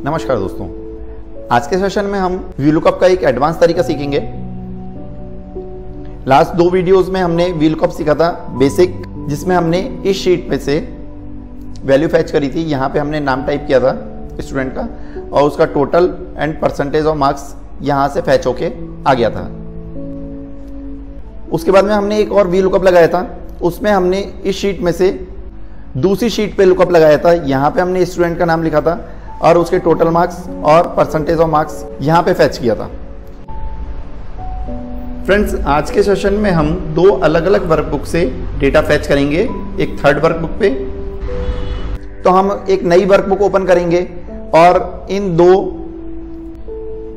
नमस्कार दोस्तों, आज के सेशन में हम VLOOKUP का एक एडवांस तरीका सीखेंगे। लास्ट दो वीडियोस में हमने VLOOKUP सीखा था बेसिक, जिसमें हमने इस शीट में से वैल्यू फैच करी थी। यहाँ पे हमने नाम टाइप किया था स्टूडेंट का और उसका total and percentage of marks यहाँ से फैच होके आ गया था। उसके बाद में हमने एक और VLOOKUP लगाया था, उसमें हमने इस शीट में से दूसरी शीट पे लुकअप लगाया था। यहाँ पे हमने स्टूडेंट का नाम लिखा था और उसके टोटल मार्क्स और परसेंटेज ऑफ मार्क्स यहाँ पे फैच किया था। फ्रेंड्स, आज के सेशन में हम दो अलग अलग वर्कबुक से डेटा फैच करेंगे। एक थर्ड वर्कबुक पे तो हम एक नई वर्कबुक ओपन करेंगे और इन दो,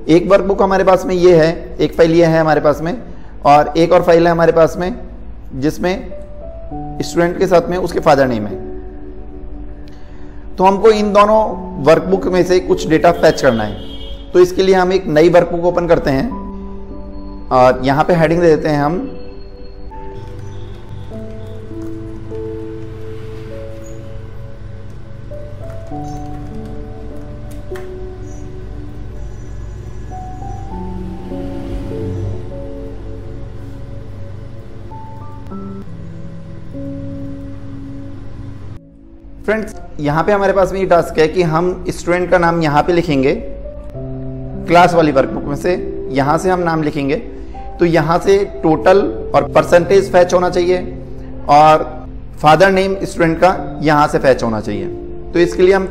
एक वर्कबुक हमारे पास में ये है, एक फाइल ये है हमारे पास में, और एक और फाइल है हमारे पास में जिसमें स्टूडेंट के साथ में उसके फादर नेम है। तो हमको इन दोनों वर्कबुक में से कुछ डेटा फैच करना है। तो इसके लिए हम एक नई वर्कबुक ओपन करते हैं और यहां पे हेडिंग दे देते हैं हम फ्रेंड्स, यहाँ पे हमारे पास में ये टास्क है कि हम स्टूडेंट का नाम यहाँ पे लिखेंगे क्लास वाली वर्कबुक में से। यहाँ से हम नाम लिखेंगे तो यहाँ से टोटल और परसेंटेज फैच होना चाहिए और फादर नेम स्टूडेंट का यहाँ से फैच होना चाहिए। तो इसके लिए हम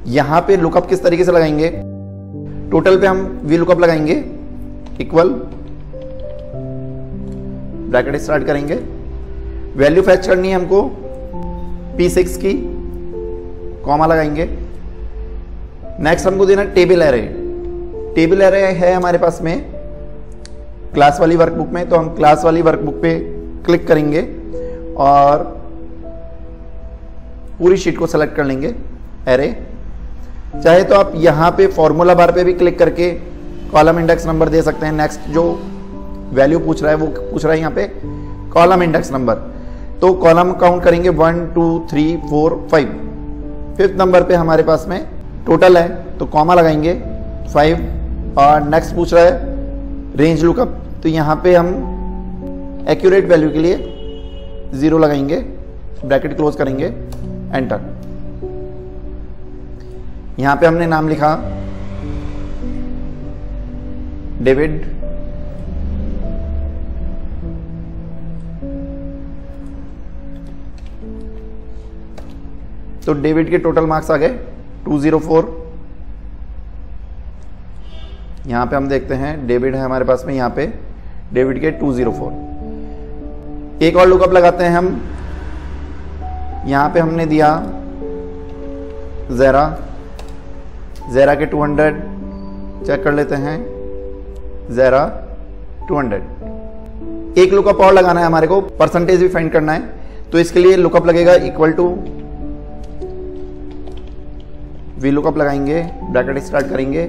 यहाँ पे लुकअप किस तरीके से लगाएंगे, टोटल पे हम VLOOKUP लगाएंगे, इक्वल ब्रैकेट स्टार्ट करेंगे। वैल्यू फैच करनी है हमको P6 की, कॉमा लगाएंगे। नेक्स्ट हमको देना टेबल एरे। टेबल एरे है हमारे पास में क्लास वाली वर्कबुक में, तो हम क्लास वाली वर्कबुक पे क्लिक करेंगे और पूरी शीट को सेलेक्ट कर लेंगे एरे। चाहे तो आप यहाँ पे फॉर्मूला बार पे भी क्लिक करके कॉलम इंडेक्स नंबर दे सकते हैं। नेक्स्ट जो वैल्यू पूछ रहा है वो पूछ रहा है यहाँ पे कॉलम इंडेक्स नंबर, तो कॉलम काउंट करेंगे 1 2 3 4 5। फिफ्थ नंबर पे हमारे पास में टोटल है तो कॉमा लगाएंगे 5। और नेक्स्ट पूछ रहा है रेंज लुकअप, तो यहाँ पे हम एक्यूरेट वैल्यू के लिए 0 लगाएंगे, ब्रैकेट क्लोज करेंगे, एंटर। यहाँ पे हमने नाम लिखा डेविड। तो डेविड के टोटल मार्क्स आ गए 204। यहां पे हम देखते हैं डेविड है हमारे पास में, यहां पे डेविड के 204। एक और लुकअप लगाते हैं हम। यहां पे हमने दिया ज़ेरा। ज़ेरा के 200 चेक कर लेते हैं, ज़ेरा 200। एक लुकअप और लगाना है हमारे को, परसेंटेज भी फाइंड करना है। तो इसके लिए लुकअप लगेगा इक्वल टू VLOOKUP लगाएंगे, ब्रैकेट स्टार्ट करेंगे।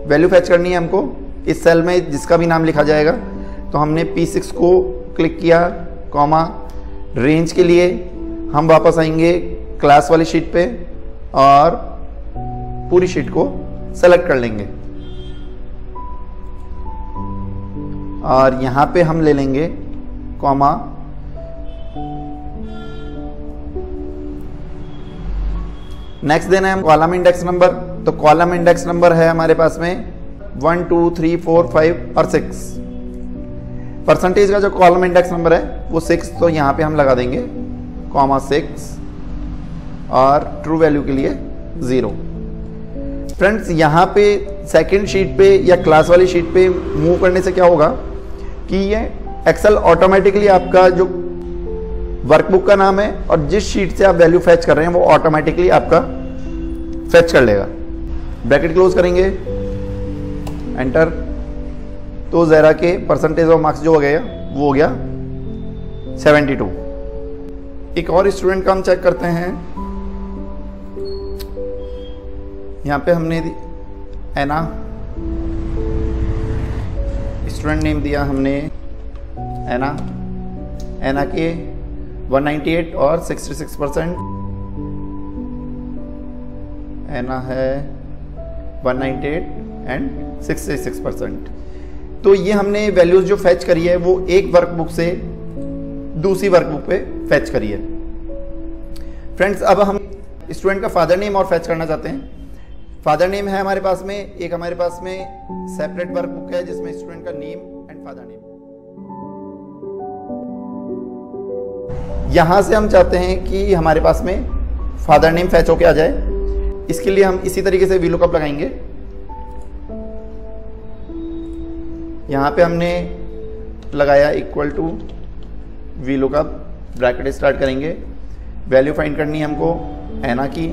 वैल्यू फैच करनी है हमको इस सेल में जिसका भी नाम लिखा जाएगा। तो हमने P6 को क्लिक किया, कॉमा। रेंज के लिए हम वापस आएंगे क्लास वाली शीट पे और पूरी शीट को सेलेक्ट कर लेंगे और यहां पे हम ले लेंगे कॉमा। नेक्स्ट देना है कॉलम इंडेक्स नंबर, तो कॉलम इंडेक्स नंबर है हमारे पास में 1 2 3 4 5 और 6। परसेंटेज का जो कॉलम इंडेक्स नंबर है वो 6, तो यहां पे हम लगा देंगे कॉमा 6 और ट्रू वैल्यू के लिए 0। फ्रेंड्स, यहां पे सेकंड शीट पे या क्लास वाली शीट पे मूव करने से क्या होगा कि ये एक्सेल ऑटोमेटिकली आपका जो वर्कबुक का नाम है और जिस शीट से आप वैल्यू फैच कर रहे हैं वो ऑटोमेटिकली आपका फैच कर लेगा। ब्रैकेट क्लोज करेंगे, एंटर। तो ज़ेरा के परसेंटेज ऑफ मार्क्स जो हो गया वो हो गया 72। एक और स्टूडेंट का हम चेक करते हैं। यहाँ पे हमने एना, स्टूडेंट नेम दिया हमने एना। एना के 198 और 66%। एना है 198 एंड 66%। तो ये हमने वैल्यूज जो फैच करी है वो एक वर्कबुक से दूसरी वर्कबुक पे फैच करी है। फ्रेंड्स, अब हम स्टूडेंट का फादर नेम और फैच करना चाहते हैं। फादर नेम है हमारे पास में, एक हमारे पास में सेपरेट वर्कबुक है जिसमें स्टूडेंट का नेम एंड फादर नेम। यहां से हम चाहते हैं कि हमारे पास में फादर नेम फैच होके आ जाए। इसके लिए हम इसी तरीके से वीलुकअप लगाएंगे। यहां पे हमने लगाया equal to VLOOKUP, bracket start करेंगे। वैल्यू फाइंड करनी है हमको एना की,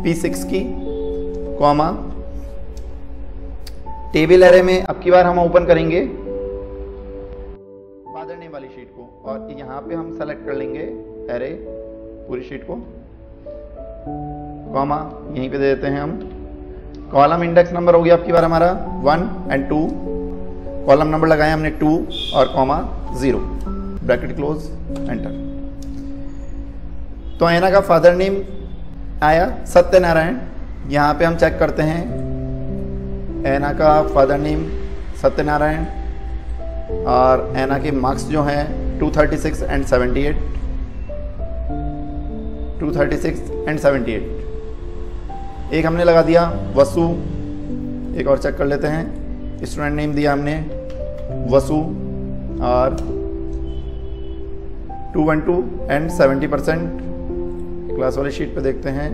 P6 की, कॉमा टेबल एरे में अब की बार हम ओपन करेंगे फादर नेम वाली शीट को और यहां पे हम सेलेक्ट कर लेंगे एरे पूरी शीट को, कॉमा यहीं पे दे देते हैं हम। कॉलम इंडेक्स नंबर हो गया आपकी बार हमारा 1 एंड 2, कॉलम नंबर लगाया हमने 2 और कॉमा 0, ब्रैकेट क्लोज, एंटर। तो ऐना का फादर नेम आया सत्यनारायण। यहाँ पे हम चेक करते हैं ऐना का फादर नेम सत्यनारायण और ऐना के मार्क्स जो हैं 236 एंड 78, 236 एंड 78। एक हमने लगा दिया वसु, एक और चेक कर लेते हैं। स्टूडेंट नेम दिया हमने वसु और 212 एंड 70%। क्लास वाली शीट पे देखते हैं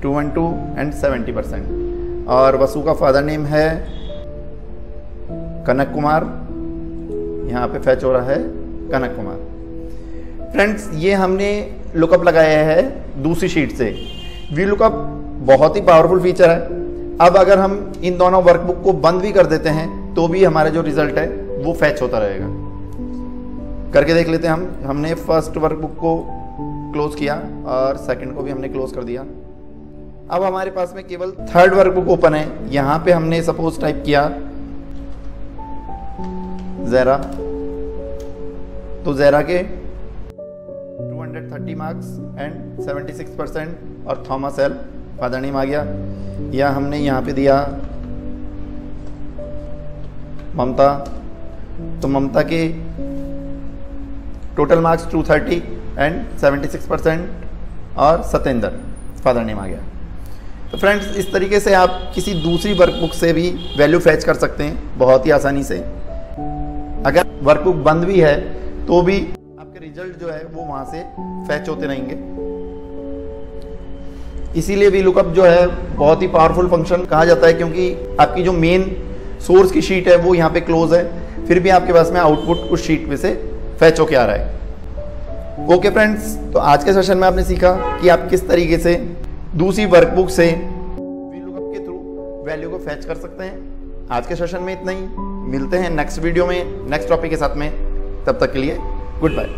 212 एंड 70%। और वसु का फादर नेम है कनक कुमार, यहाँ पे फैच हो रहा है कनक कुमार। फ्रेंड्स, ये हमने लुकअप लगाया है दूसरी शीट से। वी लुकअप बहुत ही पावरफुल फीचर है। अब अगर हम इन दोनों वर्कबुक को बंद भी कर देते हैं तो भी हमारा जो रिजल्ट है वो फैच होता रहेगा। करके देख लेते हैं हम। हमने फर्स्ट वर्कबुक को क्लोज किया और सेकंड को भी हमने क्लोज कर दिया। अब हमारे पास में केवल थर्ड वर्कबुक ओपन है। यहां पे हमने सपोज टाइप किया ज़ेरा, तो ज़ेरा के 230 मार्क्स एंड 76% और थॉमस एल फादर नेम आ गया। या हमने यहाँ पे दिया ममता, तो ममता के टोटल मार्क्स 230 एंड 76% और सतेंद्र फादर नेम आ गया। तो फ्रेंड्स, इस तरीके से आप किसी दूसरी वर्कबुक से भी वैल्यू फैच कर सकते हैं बहुत ही आसानी से। अगर वर्कबुक बंद भी है तो भी आपके रिजल्ट जो है वो वहां से फैच होते रहेंगे। इसीलिए वी लुकअप जो है बहुत ही पावरफुल फंक्शन कहा जाता है, क्योंकि आपकी जो मेन सोर्स की शीट है वो यहाँ पे क्लोज है, फिर भी आपके पास में आउटपुट उस शीट में से फैच होके आ रहा है। ओके फ्रेंड्स, तो आज के सेशन में आपने सीखा कि आप किस तरीके से दूसरी वर्कबुक से वी लुकअप के थ्रू वैल्यू को फैच कर सकते हैं। आज के सेशन में इतना ही। मिलते हैं नेक्स्ट वीडियो में नेक्स्ट टॉपिक के साथ में। तब तक के लिए गुड बाय।